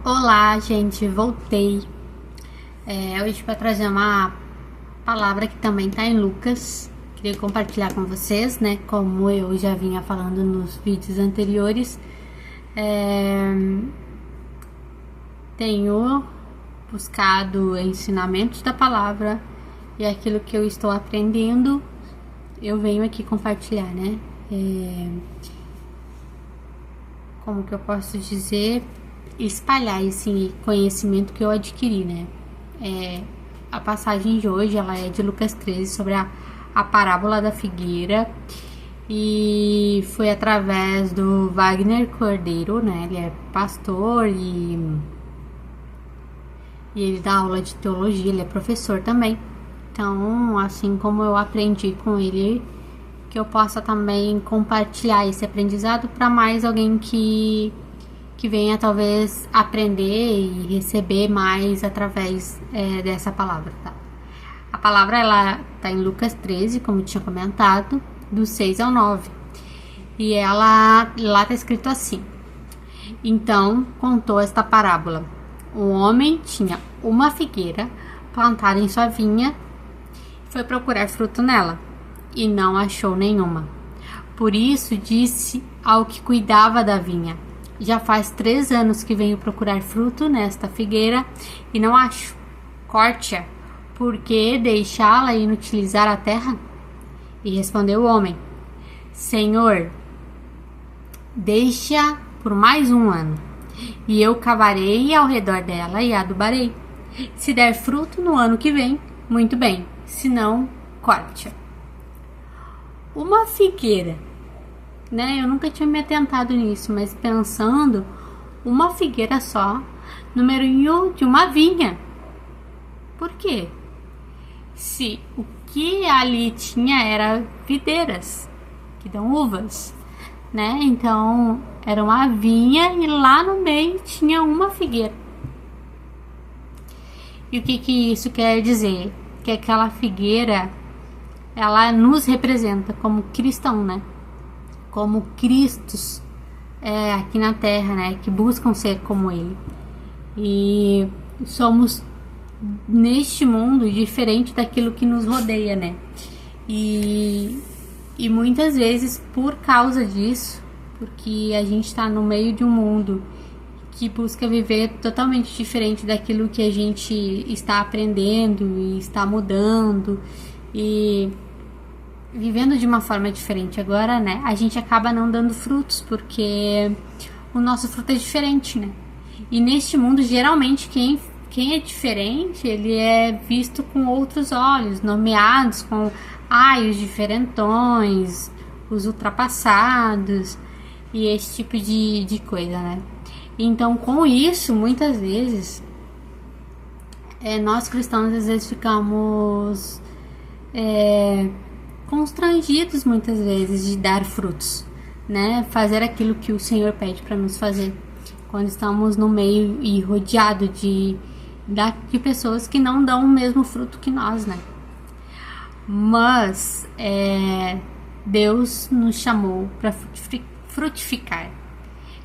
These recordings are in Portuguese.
Olá, gente, voltei hoje para trazer uma palavra que também está em Lucas. Queria compartilhar com vocês, né? Como eu já vinha falando nos vídeos anteriores, tenho buscado ensinamentos da palavra e aquilo que eu estou aprendendo, eu venho aqui compartilhar, né? Como que eu posso dizer? Espalhar esse conhecimento que eu adquiri, né? A passagem de hoje, ela é de Lucas 13, sobre a parábola da figueira, e foi através do Wagner Cordeiro, né? Ele é pastor e ele dá aula de teologia, ele é professor também. Então, assim como eu aprendi com ele, que eu possa também compartilhar esse aprendizado para mais alguém que venha talvez aprender e receber mais através dessa palavra, tá? A palavra, ela tá em Lucas 13, como eu tinha comentado, do 6 ao 9. E ela, lá tá escrito assim: então contou esta parábola. Um homem tinha uma figueira plantada em sua vinha, foi procurar fruto nela e não achou nenhuma. Por isso disse ao que cuidava da vinha: já faz 3 anos que venho procurar fruto nesta figueira e não acho. Corte-a, por que deixá-la inutilizar a terra? E respondeu o homem: Senhor, deixa por mais 1 ano, e eu cavarei ao redor dela e adubarei. Se der fruto no ano que vem, muito bem, se não, corte-a. Uma figueira, né? Eu nunca tinha me atentado nisso, mas pensando, uma figueira só no meio de uma vinha. Por quê? Se o que ali tinha era videiras que dão uvas, né? Então era uma vinha e lá no meio tinha uma figueira. E o que isso quer dizer? Que aquela figueira, ela nos representa como cristão, né? Como Cristos aqui na Terra, né? Que buscam ser como Ele. E somos neste mundo diferente daquilo que nos rodeia, né? E muitas vezes por causa disso, porque a gente está no meio de um mundo que busca viver totalmente diferente daquilo que a gente está aprendendo e está mudando e vivendo de uma forma diferente agora, né? A gente acaba não dando frutos porque o nosso fruto é diferente, né? E neste mundo, geralmente, quem é diferente, ele é visto com outros olhos, nomeados com os diferentões, os ultrapassados e esse tipo de coisa, né? Então, com isso, muitas vezes, nós cristãos, às vezes, ficamos constrangidos, muitas vezes, de dar frutos, né? Fazer aquilo que o Senhor pede para nos fazer, quando estamos no meio e rodeado de pessoas que não dão o mesmo fruto que nós, né? Mas Deus nos chamou para frutificar.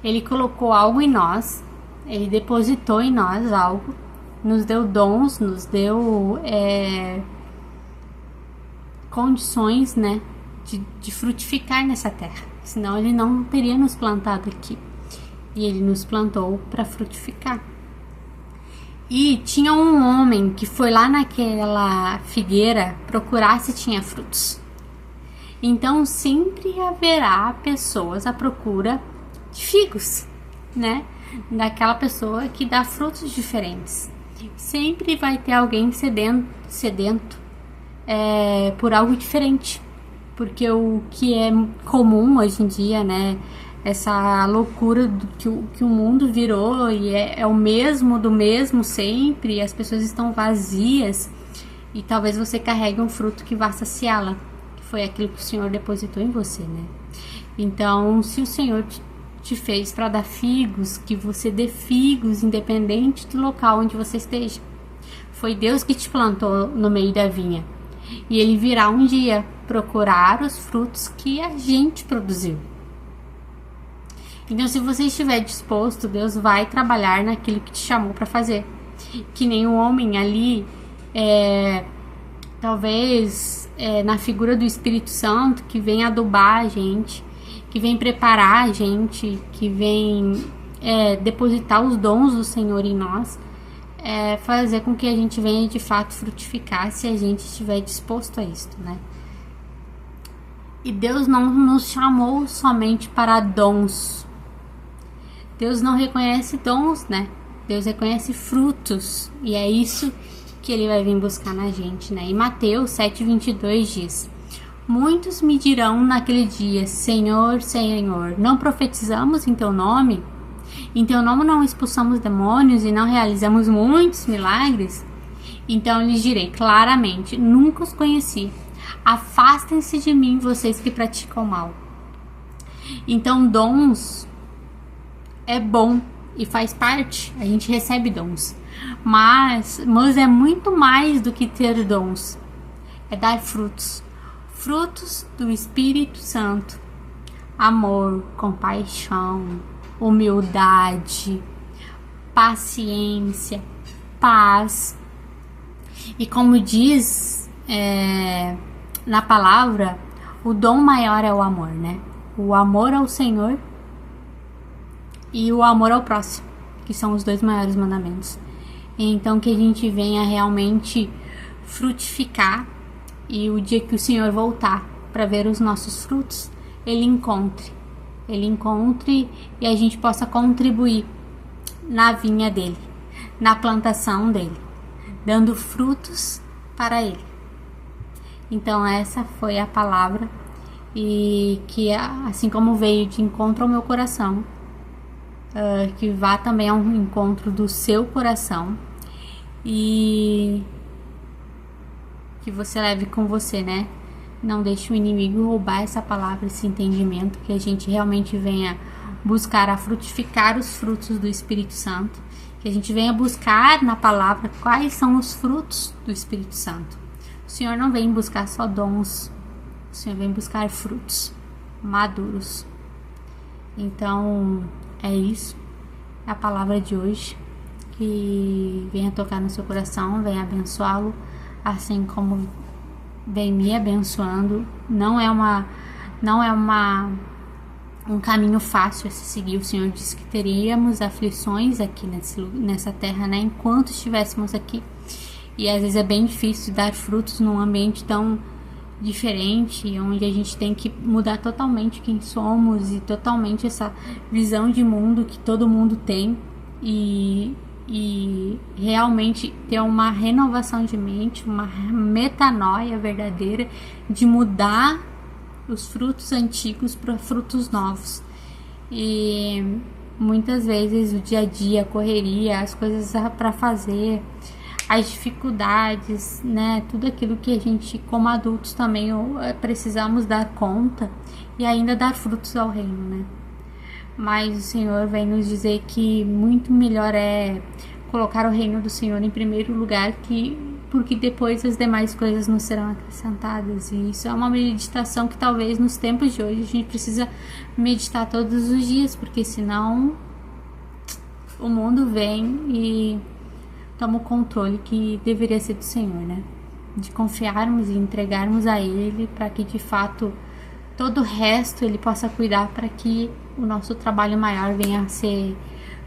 Ele colocou algo em nós, Ele depositou em nós algo, nos deu dons, nos deu condições, né, de frutificar nessa terra. Senão Ele não teria nos plantado aqui. E Ele nos plantou para frutificar. E tinha um homem que foi lá naquela figueira procurar se tinha frutos. Então sempre haverá pessoas à procura de figos, né? Daquela pessoa que dá frutos diferentes. Sempre vai ter alguém sedento por algo diferente. Porque o que é comum hoje em dia, né? Essa loucura que o mundo virou e é o mesmo do mesmo sempre, e as pessoas estão vazias, e talvez você carregue um fruto que vá saciá-la, que foi aquilo que o Senhor depositou em você, né? Então, se o Senhor te fez para dar figos, que você dê figos independente do local onde você esteja. Foi Deus que te plantou no meio da vinha, e Ele virá um dia procurar os frutos que a gente produziu. Então, se você estiver disposto, Deus vai trabalhar naquilo que te chamou para fazer. Que nem o homem ali, talvez na figura do Espírito Santo, que vem adubar a gente, que vem preparar a gente, que vem depositar os dons do Senhor em nós, fazer com que a gente venha de fato frutificar, se a gente estiver disposto a isso, né? E Deus não nos chamou somente para dons. Deus não reconhece dons, né? Deus reconhece frutos. E é isso que Ele vai vir buscar na gente, né? E Mateus 7,22 diz: muitos me dirão naquele dia: Senhor, Senhor, não profetizamos em Teu nome? Em Teu nome não expulsamos demônios e não realizamos muitos milagres? Então lhes direi claramente: nunca os conheci. Afastem-se de mim, vocês que praticam mal. Então, dons é bom e faz parte, a gente recebe dons. Mas é muito mais do que ter dons. É dar frutos. Frutos do Espírito Santo. Amor, compaixão, humildade, paciência, paz. E como diz na palavra, o dom maior é o amor, né? O amor ao Senhor e o amor ao próximo, que são os 2 maiores mandamentos. Então, que a gente venha realmente frutificar e o dia que o Senhor voltar para ver os nossos frutos, Ele encontre e a gente possa contribuir na vinha dele, na plantação dele, dando frutos para ele. Então essa foi a palavra, e que assim como veio de encontro ao meu coração, que vá também ao encontro do seu coração, e que você leve com você, né? Não deixe o inimigo roubar essa palavra, esse entendimento, que a gente realmente venha buscar a frutificar os frutos do Espírito Santo, que a gente venha buscar na palavra quais são os frutos do Espírito Santo. O Senhor não vem buscar só dons, o Senhor vem buscar frutos maduros. Então, é isso, é a palavra de hoje, que venha tocar no seu coração, venha abençoá-lo, assim como vem me abençoando. Não é um caminho fácil a se seguir. O Senhor disse que teríamos aflições aqui nessa terra, né, enquanto estivéssemos aqui. E às vezes é bem difícil dar frutos num ambiente tão diferente, onde a gente tem que mudar totalmente quem somos e totalmente essa visão de mundo que todo mundo tem, e realmente ter uma renovação de mente, uma metanoia verdadeira, de mudar os frutos antigos para frutos novos. E muitas vezes o dia a dia, a correria, as coisas para fazer, as dificuldades, né, tudo aquilo que a gente como adultos também precisamos dar conta e ainda dar frutos ao reino, né? Mas o Senhor vem nos dizer que muito melhor é colocar o reino do Senhor em primeiro lugar, porque depois as demais coisas nos serão acrescentadas. E isso é uma meditação que talvez nos tempos de hoje a gente precisa meditar todos os dias, porque senão o mundo vem e toma o controle que deveria ser do Senhor, né? De confiarmos e entregarmos a Ele, para que de fato todo o resto Ele possa cuidar, para que o nosso trabalho maior venha a ser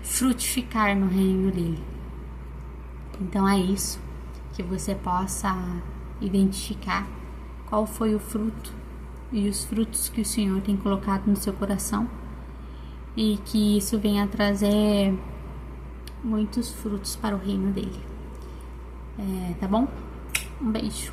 frutificar no reino dele. Então é isso, que você possa identificar qual foi o fruto e os frutos que o Senhor tem colocado no seu coração, e que isso venha trazer muitos frutos para o reino dele. Tá bom? Um beijo.